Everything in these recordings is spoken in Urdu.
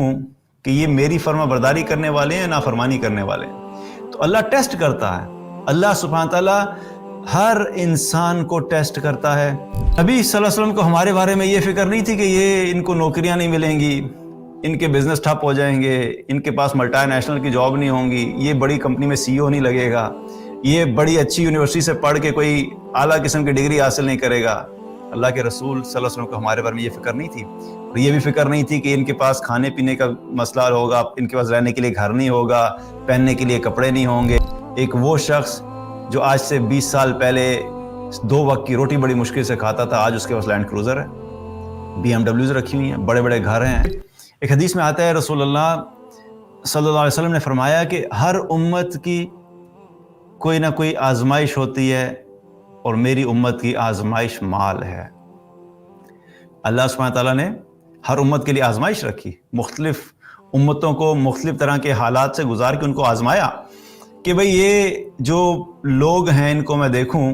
دیکھوں کہ یہ میری فرما برداری کرنے والے ہیں یا نافرمانی کرنے والے ہیں، تو اللہ ٹیسٹ کرتا ہے۔ اللہ سبحانہ تعالیٰ ہر انسان کو ٹیسٹ کرتا ہے۔ نبی صلی اللہ علیہ وسلم کو ہمارے بارے میں یہ فکر نہیں تھی کہ یہ ان کو نوکریاں نہیں ملیں گی، ان کے بزنس ٹھپ ہو جائیں گے، ان کے پاس ملٹی نیشنل کی جاب نہیں ہوں گی، یہ بڑی کمپنی میں سی او نہیں لگے گا، یہ بڑی اچھی یونیورسٹی سے پڑھ کے کوئی اعلیٰ قسم کی ڈگری حاصل نہیں کرے گا۔ اللہ کے رسول صلی اللہ علیہ وسلم کو ہمارے بارے میں یہ فکر نہیں تھی، اور یہ بھی فکر نہیں تھی کہ ان کے پاس کھانے پینے کا مسئلہ ہوگا، ان کے پاس رہنے کے لیے گھر نہیں ہوگا، پہننے کے لیے کپڑے نہیں ہوں گے۔ ایک وہ شخص جو آج سے 20 سال پہلے 2 وقت کی روٹی بڑی مشکل سے کھاتا تھا، آج اس کے پاس لینڈ کروزر ہے، BMW رکھی ہوئی ہیں، بڑے بڑے گھر ہیں۔ ایک حدیث میں آتا ہے رسول اللہ صلی اللہ علیہ وسلم نے فرمایا کہ ہر امت کی کوئی نہ کوئی آزمائش ہوتی ہے، اور میری امت کی آزمائش مال ہے۔ اللہ سبحانہ تعالیٰ نے ہر امت کے لیے آزمائش رکھی، مختلف امتوں کو مختلف طرح کے حالات سے گزار کے ان کو آزمایا کہ بھئی یہ جو لوگ ہیں ان کو میں دیکھوں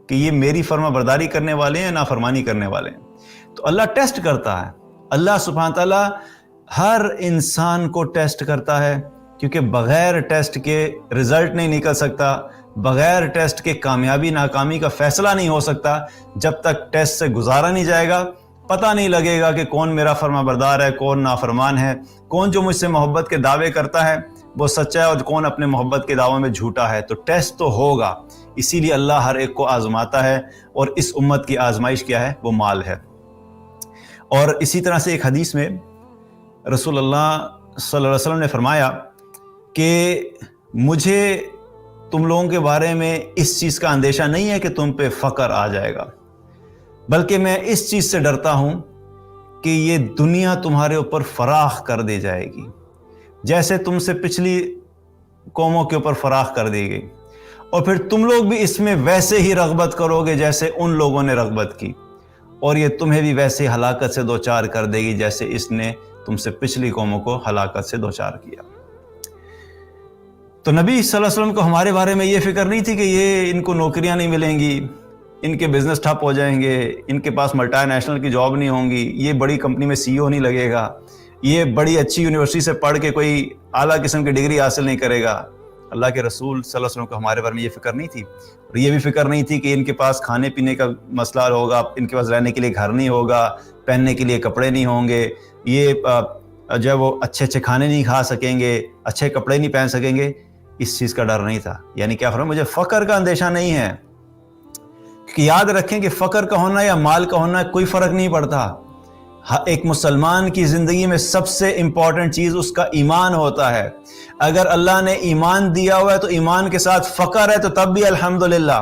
کہ یہ میری فرما برداری کرنے والے ہیں یا نافرمانی کرنے والے ہیں، تو اللہ ٹیسٹ کرتا ہے۔ اللہ سبحانہ تعالیٰ ہر انسان کو ٹیسٹ کرتا ہے، کیونکہ بغیر ٹیسٹ کے رزلٹ نہیں نکل سکتا، بغیر ٹیسٹ کے کامیابی ناکامی کا فیصلہ نہیں ہو سکتا۔ جب تک ٹیسٹ سے گزارا نہیں جائے گا، پتہ نہیں لگے گا کہ کون میرا فرما بردار ہے، کون نافرمان ہے، کون جو مجھ سے محبت کے دعوے کرتا ہے وہ سچا ہے اور کون اپنے محبت کے دعوے میں جھوٹا ہے۔ تو ٹیسٹ تو ہوگا، اسی لیے اللہ ہر ایک کو آزماتا ہے، اور اس امت کی آزمائش کیا ہے؟ وہ مال ہے۔ اور اسی طرح سے ایک حدیث میں رسول اللہ صلی اللہ علیہ وسلم نے فرمایا کہ مجھے تم لوگوں کے بارے میں اس چیز کا اندیشہ نہیں ہے کہ تم پہ فقر آ جائے گا، بلکہ میں اس چیز سے ڈرتا ہوں کہ یہ دنیا تمہارے اوپر فراخ کر دی جائے گی، جیسے تم سے پچھلی قوموں کے اوپر فراخ کر دی گئی، اور پھر تم لوگ بھی اس میں ویسے ہی رغبت کرو گے جیسے ان لوگوں نے رغبت کی، اور یہ تمہیں بھی ویسے ہلاکت سے دوچار کر دے گی جیسے اس نے تم سے پچھلی قوموں کو ہلاکت سے دوچار کیا۔ تو نبی صلی اللہ علیہ وسلم کو ہمارے بارے میں یہ فکر نہیں تھی کہ یہ ان کو نوکریاں نہیں ملیں گی، ان کے بزنس ٹھپ ہو جائیں گے، ان کے پاس ملٹی نیشنل کی جاب نہیں ہوں گی، یہ بڑی کمپنی میں سی او نہیں لگے گا، یہ بڑی اچھی یونیورسٹی سے پڑھ کے کوئی اعلیٰ قسم کی ڈگری حاصل نہیں کرے گا۔ اللہ کے رسول صلی اللہ علیہ وسلم کو ہمارے بارے میں یہ فکر نہیں تھی، اور یہ بھی فکر نہیں تھی کہ ان کے پاس کھانے پینے کا مسئلہ ہوگا، ان کے پاس رہنے کے لیے گھر نہیں ہوگا، پہننے کے لیے کپڑے نہیں ہوں گے، یہ جو ہے وہ اچھے اچھے کھانے نہیں کھا سکیں گے، اچھے کپڑے نہیں پہن سکیں گے۔ اس چیز کا ڈر نہیں تھا، یعنی کیا فرمایا؟ مجھے فقر کا اندیشہ نہیں ہے، کہ یاد رکھیں کہ فقر کا ہونا یا مال کا ہونا کوئی فرق نہیں پڑتا۔ ایک مسلمان کی زندگی میں سب سے امپورٹنٹ چیز اس کا ایمان ہوتا ہے۔ اگر اللہ نے ایمان دیا ہوا ہے تو ایمان کے ساتھ فقر ہے تو تب بھی الحمدللہ،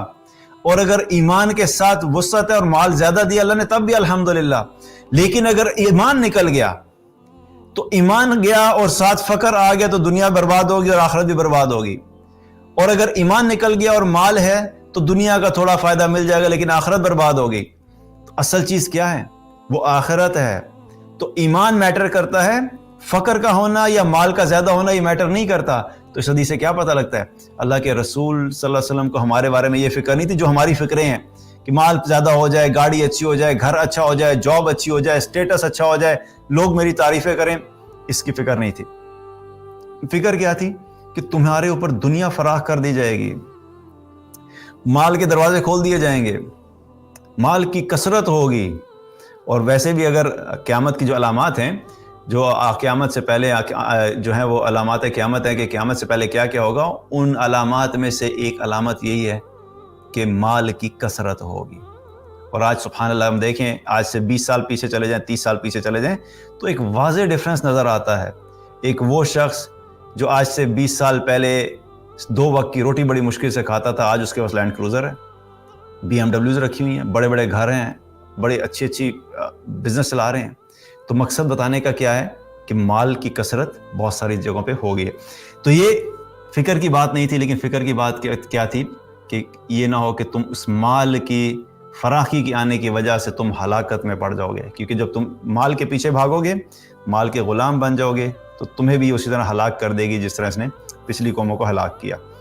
اور اگر ایمان کے ساتھ وسعت ہے اور مال زیادہ دیا اللہ نے تب بھی الحمدللہ۔ لیکن اگر ایمان نکل گیا تو ایمان گیا اور ساتھ فقر آ گیا تو دنیا برباد ہوگی اور آخرت بھی برباد ہوگی، اور اگر ایمان نکل گیا اور مال ہے تو دنیا کا تھوڑا فائدہ مل جائے گا لیکن آخرت برباد ہوگی۔ تو اصل چیز کیا ہے؟ وہ آخرت ہے۔ تو ایمان میٹر کرتا ہے، فقر کا ہونا یا مال کا زیادہ ہونا یہ میٹر نہیں کرتا۔ تو اس حدیث سے کیا پتہ لگتا ہے؟ اللہ کے رسول صلی اللہ علیہ وسلم کو ہمارے بارے میں یہ فکر نہیں تھی جو ہماری فکریں ہیں، کہ مال زیادہ ہو جائے، گاڑی اچھی ہو جائے، گھر اچھا ہو جائے، جاب اچھی ہو جائے، سٹیٹس اچھا ہو جائے، لوگ میری تعریفیں کریں۔ اس کی فکر نہیں تھی۔ فکر کیا تھی؟ کہ تمہارے اوپر دنیا فراخ کر دی جائے گی، مال کے دروازے کھول دیے جائیں گے، مال کی کثرت ہوگی۔ اور ویسے بھی اگر قیامت کی جو علامات ہیں، جو قیامت سے پہلے جو ہیں وہ علامات قیامت ہیں کہ قیامت سے پہلے کیا کیا ہوگا، ان علامات میں سے ایک علامت یہی ہے کہ مال کی کثرت ہوگی۔ اور آج سبحان اللہ ہم دیکھیں، آج سے 20 سال پیچھے چلے جائیں، 30 سال پیچھے چلے جائیں تو ایک واضح ڈیفرنس نظر آتا ہے۔ ایک وہ شخص جو آج سے 20 سال پہلے 2 وقت کی روٹی بڑی مشکل سے کھاتا تھا، آج اس کے پاس لینڈ کروزر ہے، BMW رکھی ہوئی ہیں، بڑے بڑے گھر ہیں، بڑے اچھی بزنس چلا رہے ہیں۔ تو مقصد بتانے کا کیا ہے؟ کہ مال کی کثرت بہت ساری جگہوں پہ ہو گئی ہے۔ تو یہ فکر کی بات نہیں تھی، لیکن فکر کی بات کیا تھی؟ کہ یہ نہ ہو کہ تم اس مال کی فراخی کی آنے کی وجہ سے تم ہلاکت میں پڑ جاؤ گے، کیونکہ جب تم مال کے پیچھے بھاگو گے، مال کے غلام بن جاؤ گے، تو تمہیں بھی اسی طرح ہلاک کر دے گی جس طرح اس نے پچھلی قوموں کو ہلاک کیا۔